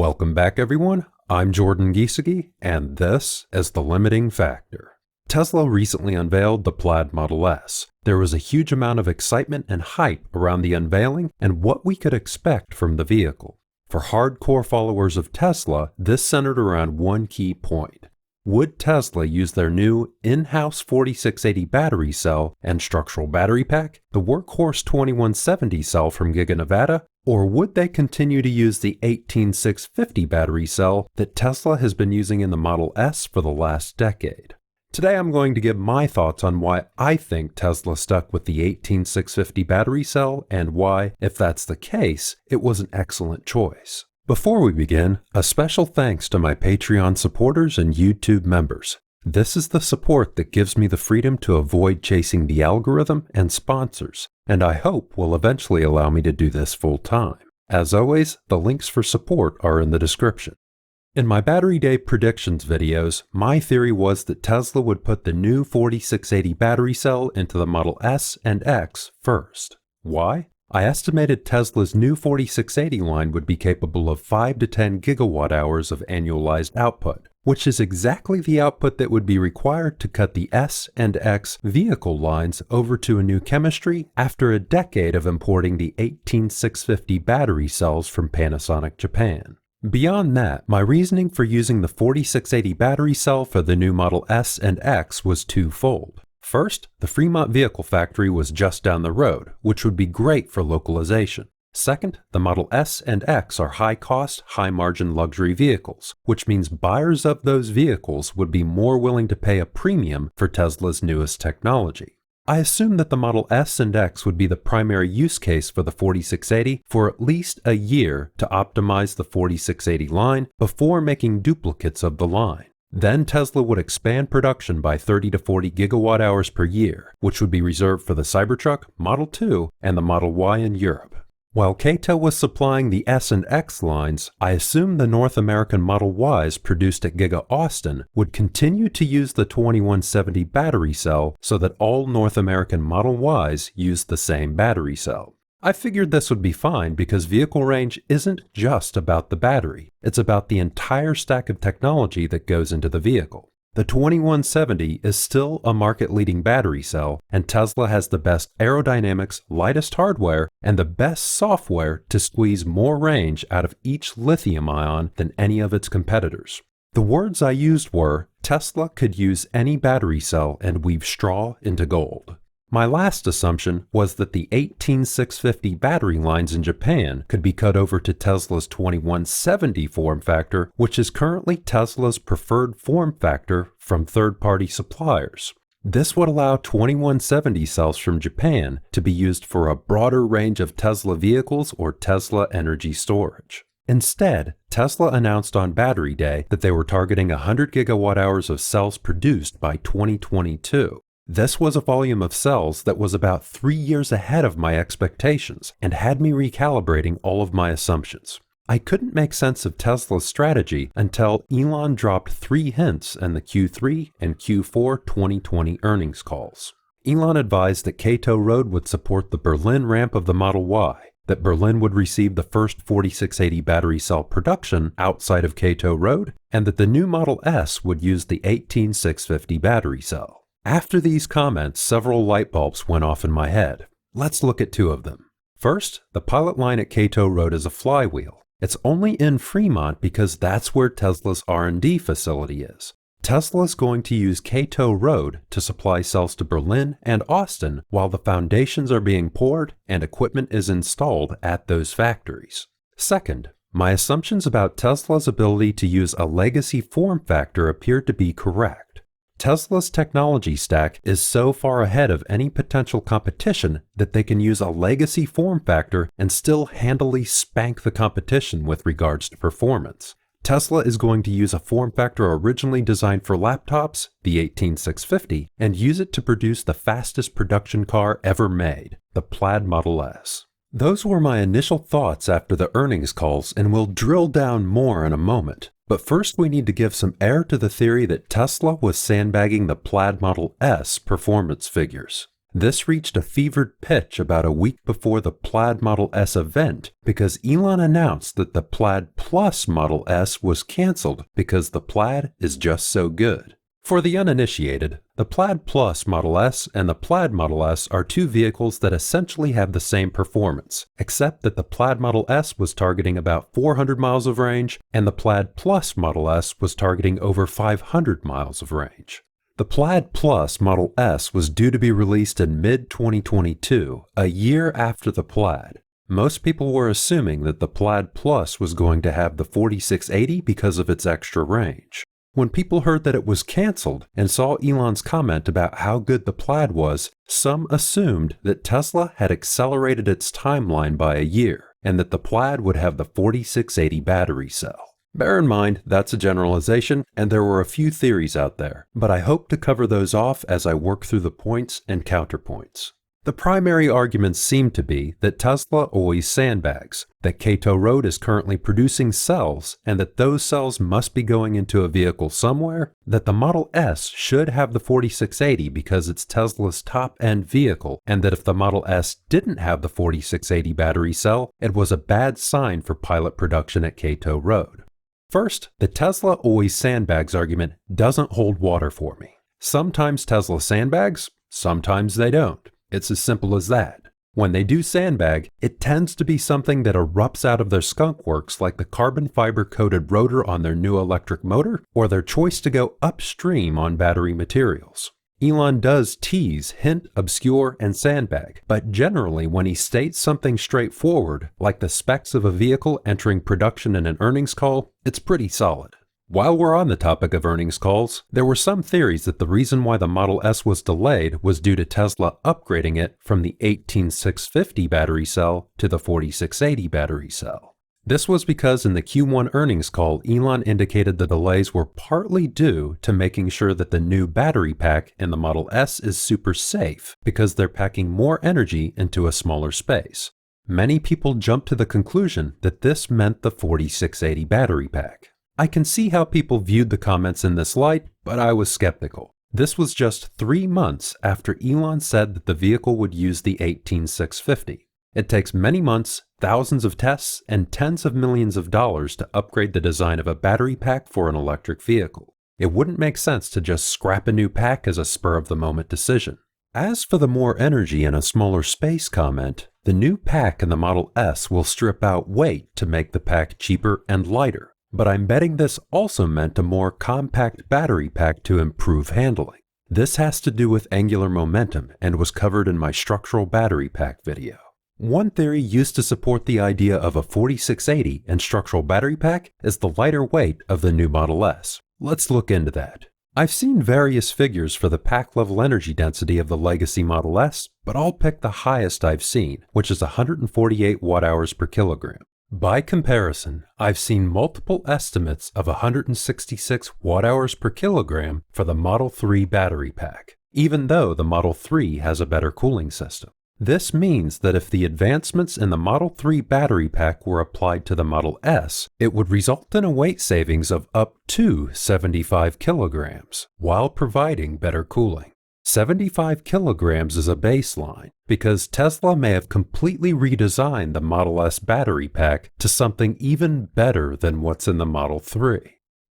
Welcome back, everyone. I'm Jordan Giesecke, and this is The Limiting Factor. Tesla recently unveiled the Plaid Model S. There was a huge amount of excitement and hype around the unveiling and what we could expect from the vehicle. For hardcore followers of Tesla, this centered around one key point. Would Tesla use their new in-house 4680 battery cell and structural battery pack, the workhorse 2170 cell from Giga Nevada, or would they continue to use the 18650 battery cell that Tesla has been using in the Model S for the last decade? Today I'm going to give my thoughts on why I think Tesla stuck with the 18650 battery cell and why, if that's the case, it was an excellent choice. Before we begin, a special thanks to my Patreon supporters and YouTube members. This is the support that gives me the freedom to avoid chasing the algorithm and sponsors, and I hope will eventually allow me to do this full time. As always, the links for support are in the description. In my Battery Day predictions videos, my theory was that Tesla would put the new 4680 battery cell into the Model S and X first. Why? I estimated Tesla's new 4680 line would be capable of 5 to 10 gigawatt hours of annualized output, which is exactly the output that would be required to cut the S and X vehicle lines over to a new chemistry after a decade of importing the 18650 battery cells from Panasonic Japan. Beyond that, my reasoning for using the 4680 battery cell for the new Model S and X was twofold. First, the Fremont Vehicle Factory was just down the road, which would be great for localization. Second, the Model S and X are high-cost, high-margin luxury vehicles, which means buyers of those vehicles would be more willing to pay a premium for Tesla's newest technology. I assumed that the Model S and X would be the primary use case for the 4680 for at least a year to optimize the 4680 line before making duplicates of the line. Then Tesla would expand production by 30 to 40 gigawatt hours per year, which would be reserved for the Cybertruck, Model 2, and the Model Y in Europe. While Kato was supplying the S and X lines, I assumed the North American Model Ys produced at Giga Austin would continue to use the 2170 battery cell so that all North American Model Ys used the same battery cell. I figured this would be fine because vehicle range isn't just about the battery, it's about the entire stack of technology that goes into the vehicle. The 2170 is still a market-leading battery cell, and Tesla has the best aerodynamics, lightest hardware, and the best software to squeeze more range out of each lithium-ion than any of its competitors. The words I used were, Tesla could use any battery cell and weave straw into gold. My last assumption was that the 18650 battery lines in Japan could be cut over to Tesla's 2170 form factor, which is currently Tesla's preferred form factor from third-party suppliers. This would allow 2170 cells from Japan to be used for a broader range of Tesla vehicles or Tesla energy storage. Instead, Tesla announced on Battery Day that they were targeting 100 gigawatt hours of cells produced by 2022. This was a volume of cells that was about 3 years ahead of my expectations and had me recalibrating all of my assumptions. I couldn't make sense of Tesla's strategy until Elon dropped 3 hints in the Q3 and Q4 2020 earnings calls. Elon advised that Kato Road would support the Berlin ramp of the Model Y, that Berlin would receive the first 4680 battery cell production outside of Kato Road, and that the new Model S would use the 18650 battery cell. After these comments, several light bulbs went off in my head. Let's look at 2 of them. First, the pilot line at Kato Road is a flywheel. It's only in Fremont because that's where Tesla's R&D facility is. Tesla's going to use Kato Road to supply cells to Berlin and Austin while the foundations are being poured and equipment is installed at those factories. Second, my assumptions about Tesla's ability to use a legacy form factor appear to be correct. Tesla's technology stack is so far ahead of any potential competition that they can use a legacy form factor and still handily spank the competition with regards to performance. Tesla is going to use a form factor originally designed for laptops, the 18650, and use it to produce the fastest production car ever made, the Plaid Model S. Those were my initial thoughts after the earnings calls, and we'll drill down more in a moment. But first we need to give some air to the theory that Tesla was sandbagging the Plaid Model S performance figures. This reached a fevered pitch about a week before the Plaid Model S event because Elon announced that the Plaid Plus Model S was canceled because the Plaid is just so good. For the uninitiated, the Plaid Plus Model S and the Plaid Model S are two vehicles that essentially have the same performance, except that the Plaid Model S was targeting about 400 miles of range and the Plaid Plus Model S was targeting over 500 miles of range. The Plaid Plus Model S was due to be released in mid-2022, a year after the Plaid. Most people were assuming that the Plaid Plus was going to have the 4680 because of its extra range. When people heard that it was canceled and saw Elon's comment about how good the Plaid was, some assumed that Tesla had accelerated its timeline by a year and that the Plaid would have the 4680 battery cell. Bear in mind, that's a generalization, and there were a few theories out there, but I hope to cover those off as I work through the points and counterpoints. The primary arguments seem to be that Tesla always sandbags, that Kato Road is currently producing cells, and that those cells must be going into a vehicle somewhere, that the Model S should have the 4680 because it's Tesla's top-end vehicle, and that if the Model S didn't have the 4680 battery cell, it was a bad sign for pilot production at Kato Road. First, the Tesla always sandbags argument doesn't hold water for me. Sometimes Tesla sandbags, sometimes they don't. It's as simple as that. When they do sandbag, it tends to be something that erupts out of their skunk works, like the carbon fiber coated rotor on their new electric motor or their choice to go upstream on battery materials. Elon does tease, hint, obscure, and sandbag, but generally when he states something straightforward, like the specs of a vehicle entering production in an earnings call, it's pretty solid. While we're on the topic of earnings calls, there were some theories that the reason why the Model S was delayed was due to Tesla upgrading it from the 18650 battery cell to the 4680 battery cell. This was because in the Q1 earnings call, Elon indicated the delays were partly due to making sure that the new battery pack in the Model S is super safe because they're packing more energy into a smaller space. Many people jumped to the conclusion that this meant the 4680 battery pack. I can see how people viewed the comments in this light, but I was skeptical. This was just 3 months after Elon said that the vehicle would use the 18650. It takes many months, thousands of tests, and tens of millions of dollars to upgrade the design of a battery pack for an electric vehicle. It wouldn't make sense to just scrap a new pack as a spur-of-the-moment decision. As for the more energy in a smaller space comment, the new pack in the Model S will strip out weight to make the pack cheaper and lighter, but I'm betting this also meant a more compact battery pack to improve handling. This has to do with angular momentum and was covered in my structural battery pack video. One theory used to support the idea of a 4680 and structural battery pack is the lighter weight of the new Model S. Let's look into that. I've seen various figures for the pack level energy density of the legacy Model S, but I'll pick the highest I've seen, which is 148 watt-hours per kilogram. By comparison, I've seen multiple estimates of 166 watt-hours per kilogram for the Model 3 battery pack, even though the Model 3 has a better cooling system. This means that if the advancements in the Model 3 battery pack were applied to the Model S, it would result in a weight savings of up to 75 kilograms, while providing better cooling. 75 kilograms is a baseline, because Tesla may have completely redesigned the Model S battery pack to something even better than what's in the Model 3.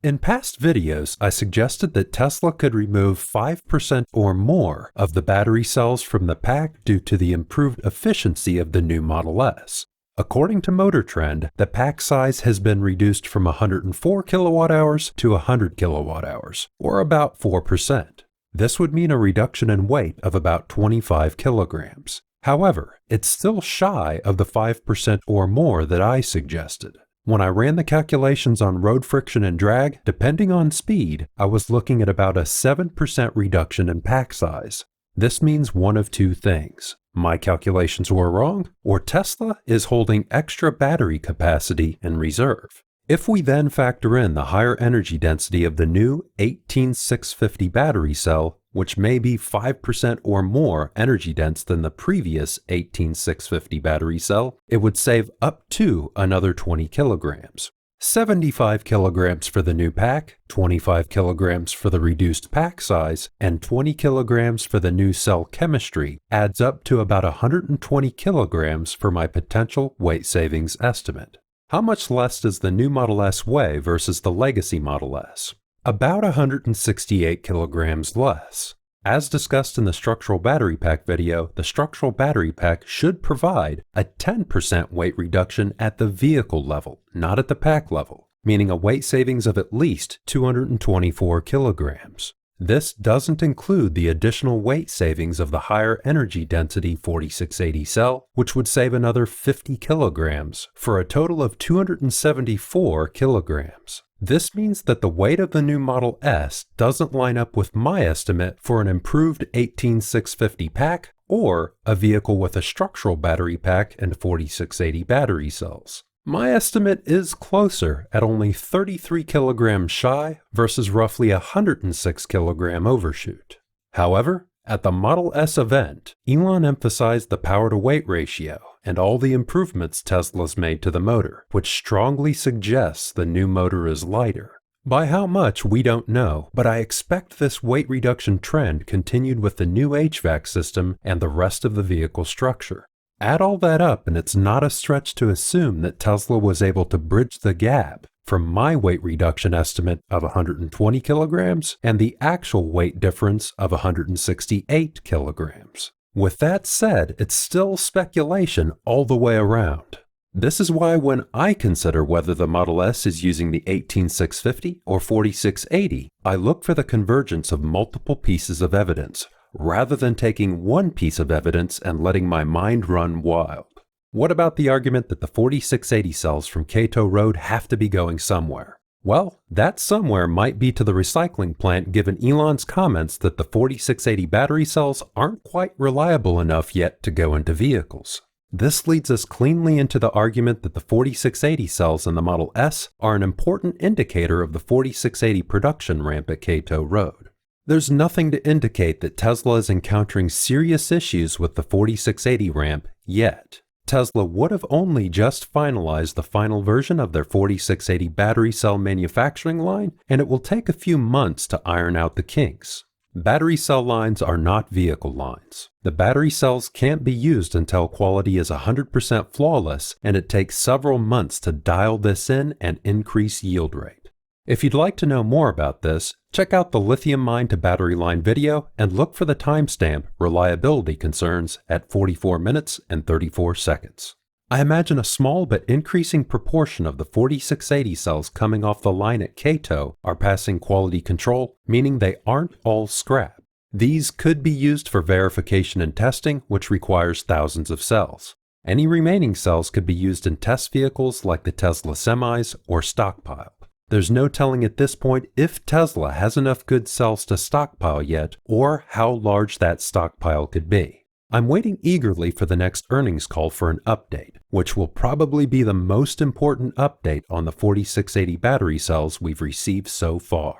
In past videos, I suggested that Tesla could remove 5% or more of the battery cells from the pack due to the improved efficiency of the new Model S. According to Motor Trend, the pack size has been reduced from 104 kilowatt-hours to 100 kilowatt-hours, or about 4%. This would mean a reduction in weight of about 25 kilograms. However, it's still shy of the 5% or more that I suggested. When I ran the calculations on road friction and drag, depending on speed, I was looking at about a 7% reduction in pack size. This means one of two things. My calculations were wrong, or Tesla is holding extra battery capacity in reserve. If we then factor in the higher energy density of the new 18650 battery cell, which may be 5% or more energy dense than the previous 18650 battery cell, it would save up to another 20 kilograms. 75 kilograms for the new pack, 25 kilograms for the reduced pack size, and 20 kilograms for the new cell chemistry adds up to about 120 kilograms for my potential weight savings estimate. How much less does the new Model S weigh versus the legacy Model S? About 168 kilograms less. As discussed in the structural battery pack video, the structural battery pack should provide a 10% weight reduction at the vehicle level, not at the pack level, meaning a weight savings of at least 224 kilograms. This doesn't include the additional weight savings of the higher energy density 4680 cell, which would save another 50 kilograms for a total of 274 kilograms. This means that the weight of the new Model S doesn't line up with my estimate for an improved 18650 pack or a vehicle with a structural battery pack and 4680 battery cells. My estimate is closer at only 33 kilograms shy versus roughly 106 kilogram overshoot. However, at the Model S event, Elon emphasized the power-to-weight ratio and all the improvements Tesla's made to the motor, which strongly suggests the new motor is lighter. By how much, we don't know, but I expect this weight reduction trend continued with the new HVAC system and the rest of the vehicle structure. Add all that up and it's not a stretch to assume that Tesla was able to bridge the gap from my weight reduction estimate of 120 kilograms and the actual weight difference of 168 kilograms. With that said, it's still speculation all the way around. This is why when I consider whether the Model S is using the 18650 or 4680, I look for the convergence of multiple pieces of evidence, rather than taking one piece of evidence and letting my mind run wild. What about the argument that the 4680 cells from Kato Road have to be going somewhere? Well, that somewhere might be to the recycling plant given Elon's comments that the 4680 battery cells aren't quite reliable enough yet to go into vehicles. This leads us cleanly into the argument that the 4680 cells in the Model S are an important indicator of the 4680 production ramp at Kato Road. There's nothing to indicate that Tesla is encountering serious issues with the 4680 ramp yet. Tesla would have only just finalized the final version of their 4680 battery cell manufacturing line, and it will take a few months to iron out the kinks. Battery cell lines are not vehicle lines. The battery cells can't be used until quality is 100% flawless, and it takes several months to dial this in and increase yield rate. If you'd like to know more about this, check out the lithium mine to battery line video and look for the timestamp reliability concerns at 44 minutes and 34 seconds. I imagine a small but increasing proportion of the 4680 cells coming off the line at Kato are passing quality control, meaning they aren't all scrap. These could be used for verification and testing, which requires thousands of cells. Any remaining cells could be used in test vehicles like the Tesla semis or stockpile. There's no telling at this point if Tesla has enough good cells to stockpile yet, or how large that stockpile could be. I'm waiting eagerly for the next earnings call for an update, which will probably be the most important update on the 4680 battery cells we've received so far.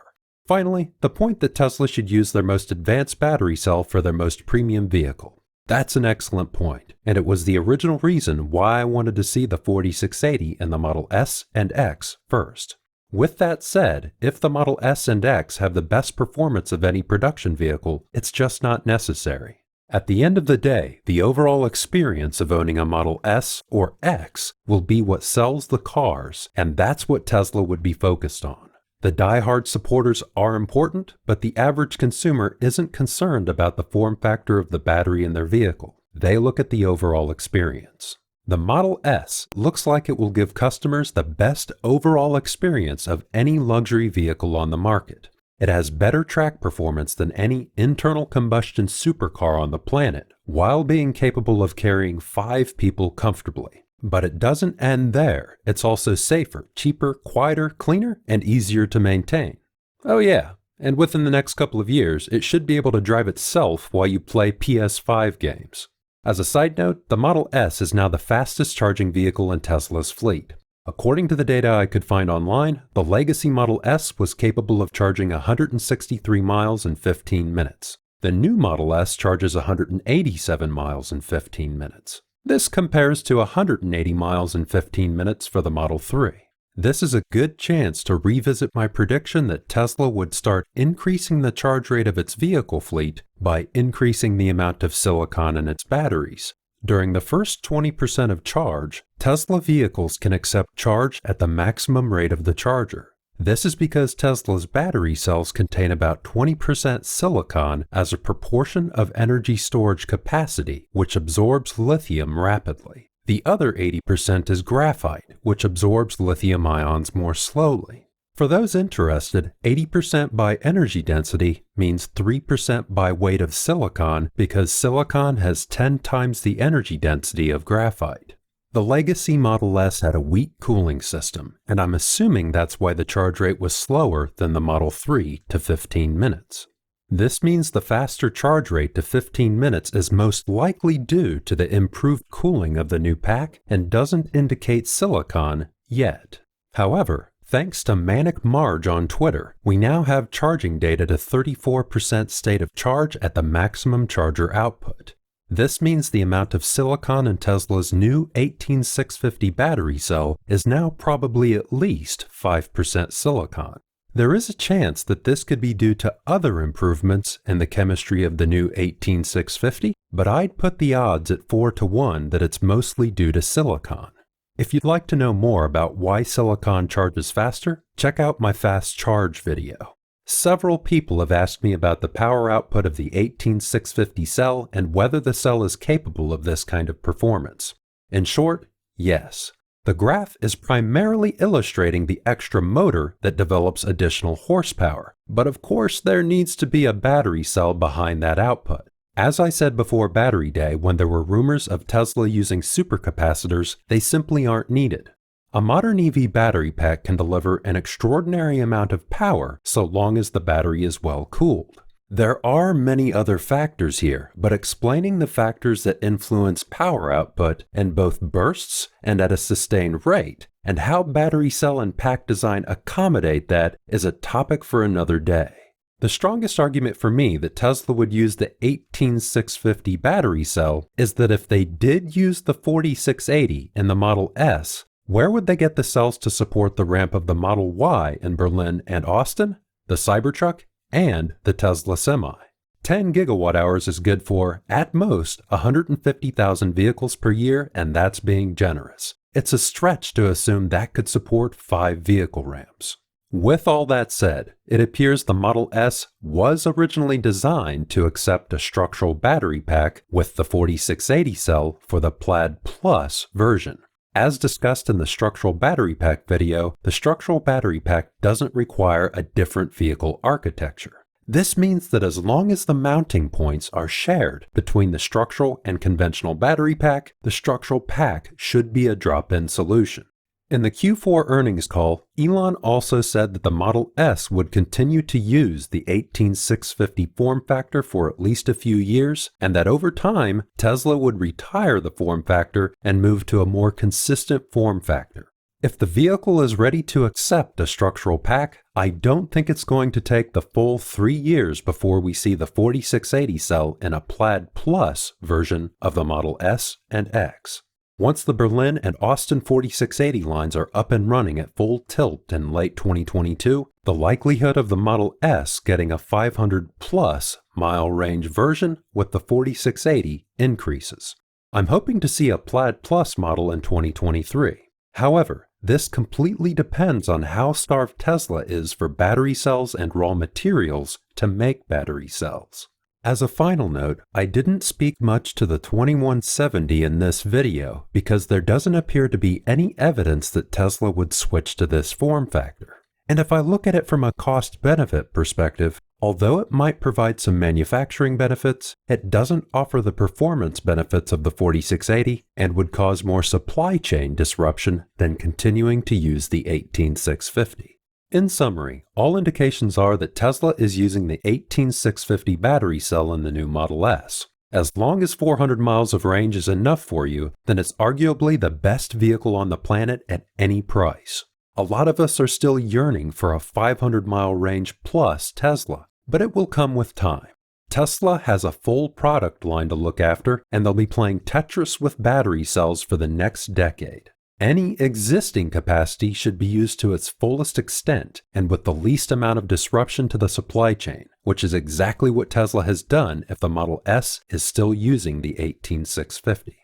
Finally, the point that Tesla should use their most advanced battery cell for their most premium vehicle. That's an excellent point, and it was the original reason why I wanted to see the 4680 in the Model S and X first. With that said, if the Model S and X have the best performance of any production vehicle, it's just not necessary. At the end of the day, the overall experience of owning a Model S or X will be what sells the cars, and that's what Tesla would be focused on. The die-hard supporters are important, but the average consumer isn't concerned about the form factor of the battery in their vehicle. They look at the overall experience. The Model S looks like it will give customers the best overall experience of any luxury vehicle on the market. It has better track performance than any internal combustion supercar on the planet, while being capable of carrying 5 people comfortably. But it doesn't end there. It's also safer, cheaper, quieter, cleaner, and easier to maintain. Oh yeah, and within the next couple of years, it should be able to drive itself while you play PS5 games. As a side note, the Model S is now the fastest charging vehicle in Tesla's fleet. According to the data I could find online, the legacy Model S was capable of charging 163 miles in 15 minutes. The new Model S charges 187 miles in 15 minutes. This compares to 180 miles in 15 minutes for the Model 3. This is a good chance to revisit my prediction that Tesla would start increasing the charge rate of its vehicle fleet by increasing the amount of silicon in its batteries. During the first 20% of charge, Tesla vehicles can accept charge at the maximum rate of the charger. This is because Tesla's battery cells contain about 20% silicon as a proportion of energy storage capacity, which absorbs lithium rapidly. The other 80% is graphite, which absorbs lithium ions more slowly. For those interested, 80% by energy density means 3% by weight of silicon because silicon has 10 times the energy density of graphite. The legacy Model S had a weak cooling system, and I'm assuming that's why the charge rate was slower than the Model 3 to 15 minutes. This means the faster charge rate to 15 minutes is most likely due to the improved cooling of the new pack and doesn't indicate silicon yet. However, thanks to Manic Marge on Twitter, we now have charging data to 34% state of charge at the maximum charger output. This means the amount of silicon in Tesla's new 18650 battery cell is now probably at least 5% silicon. There is a chance that this could be due to other improvements in the chemistry of the new 18650, but I'd put the odds at 4 to 1 that it's mostly due to silicon. If you'd like to know more about why silicon charges faster, check out my fast charge video. Several people have asked me about the power output of the 18650 cell and whether the cell is capable of this kind of performance. In short, yes. The graph is primarily illustrating the extra motor that develops additional horsepower, but of course there needs to be a battery cell behind that output. As I said before Battery Day, when there were rumors of Tesla using supercapacitors, they simply aren't needed. A modern EV battery pack can deliver an extraordinary amount of power so long as the battery is well cooled. There are many other factors here, but explaining the factors that influence power output in both bursts and at a sustained rate, and how battery cell and pack design accommodate that, is a topic for another day. The strongest argument for me that Tesla would use the 18650 battery cell is that if they did use the 4680 in the Model S, where would they get the cells to support the ramp of the Model Y in Berlin and Austin, the Cybertruck, and the Tesla Semi? 10 gigawatt-hours is good for, at most, 150,000 vehicles per year, and that's being generous. It's a stretch to assume that could support 5 vehicle ramps. With all that said, it appears the Model S was originally designed to accept a structural battery pack with the 4680 cell for the Plaid Plus version. As discussed in the structural battery pack video, the structural battery pack doesn't require a different vehicle architecture. This means that as long as the mounting points are shared between the structural and conventional battery pack, the structural pack should be a drop-in solution. In the Q4 earnings call, Elon also said that the Model S would continue to use the 18650 form factor for at least a few years, and that over time, Tesla would retire the form factor and move to a more consistent form factor. If the vehicle is ready to accept a structural pack, I don't think it's going to take the full 3 years before we see the 4680 cell in a Plaid Plus version of the Model S and X. Once the Berlin and Austin 4680 lines are up and running at full tilt in late 2022, the likelihood of the Model S getting a 500-plus mile range version with the 4680 increases. I'm hoping to see a Plaid Plus model in 2023. However, this completely depends on how starved Tesla is for battery cells and raw materials to make battery cells. As a final note, I didn't speak much to the 2170 in this video because there doesn't appear to be any evidence that Tesla would switch to this form factor. And if I look at it from a cost-benefit perspective, although it might provide some manufacturing benefits, it doesn't offer the performance benefits of the 4680 and would cause more supply chain disruption than continuing to use the 18650. In summary, all indications are that Tesla is using the 18650 battery cell in the new Model S. As long as 400 miles of range is enough for you, then it's arguably the best vehicle on the planet at any price. A lot of us are still yearning for a 500-mile range plus Tesla, but it will come with time. Tesla has a full product line to look after, and they'll be playing Tetris with battery cells for the next decade. Any existing capacity should be used to its fullest extent and with the least amount of disruption to the supply chain, which is exactly what Tesla has done if the Model S is still using the 18650.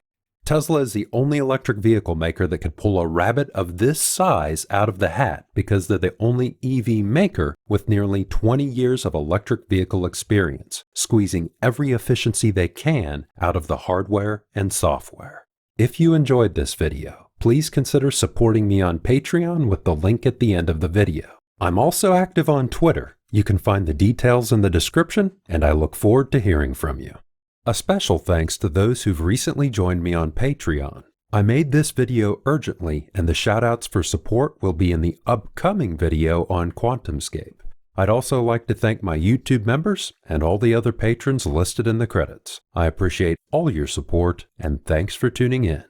Tesla is the only electric vehicle maker that could pull a rabbit of this size out of the hat because they're the only EV maker with nearly 20 years of electric vehicle experience, squeezing every efficiency they can out of the hardware and software. If you enjoyed this video, please consider supporting me on Patreon with the link at the end of the video. I'm also active on Twitter. You can find the details in the description, and I look forward to hearing from you. A special thanks to those who've recently joined me on Patreon. I made this video urgently, and the shoutouts for support will be in the upcoming video on QuantumScape. I'd also like to thank my YouTube members and all the other patrons listed in the credits. I appreciate all your support, and thanks for tuning in.